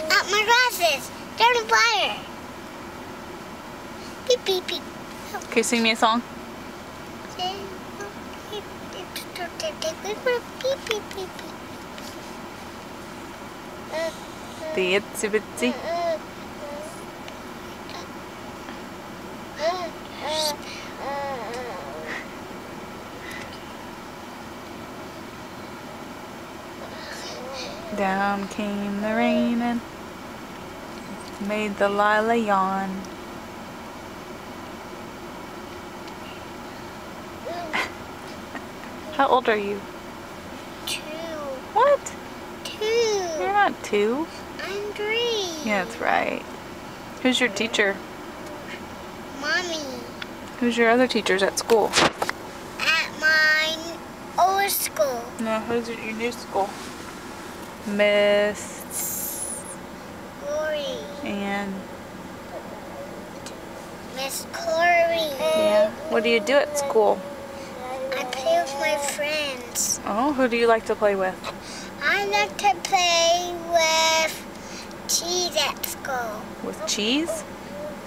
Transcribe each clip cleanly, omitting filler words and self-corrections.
My glasses. They're on fire. Beep, beep, beep. Okay, sing me a song. Beep, beep, beep, beep. The itsy bitsy. Down came the rain and made the Lila yawn. How old are you? 2. What? 2. You're not 2. I'm 3. Yeah, that's right. Who's your teacher? Mommy. Who's your other teachers at school? At my old school. No, who's at your new school? Miss Lori. and Miss Corey. yeah. What do you do at school? I play with my friends. Oh, who do you like to play with? I like to play with cheese at school. With cheese?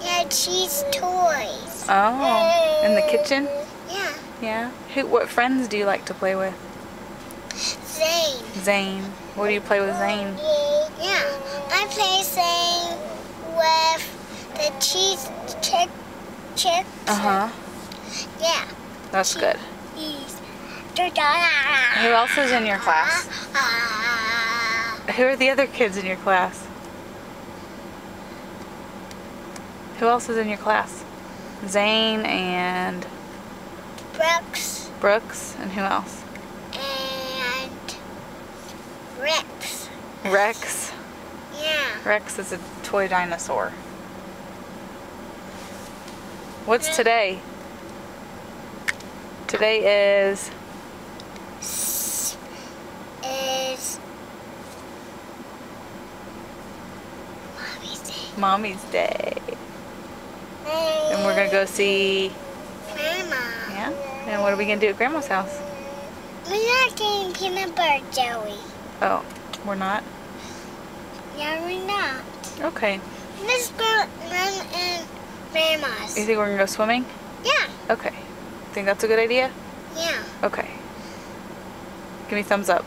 Yeah, cheese toys. Oh, in the kitchen? Yeah. Yeah. What friends do you like to play with? Zane. Zane. What do you play with Zane? Yeah. I play Zane with the cheese chips. Uh-huh. Yeah. That's good. Cheese. Who else is in your class? Who are the other kids in your class? Who else is in your class? Zane and Brooks Brooks, and who else? and Rex. Rex. Yeah. Rex is a toy dinosaur. What's today? Today is Is Mommy's Day. Mommy's Day. And we're gonna go see, Grandma. yeah? And what are we gonna do at Grandma's house? We're not getting peanut butter jelly. Oh, we're not? Yeah, we're not. Okay. Let's go run in Grandma's. You think we're gonna go swimming? Yeah. Okay. Think that's a good idea? Yeah. Okay. Give me thumbs up.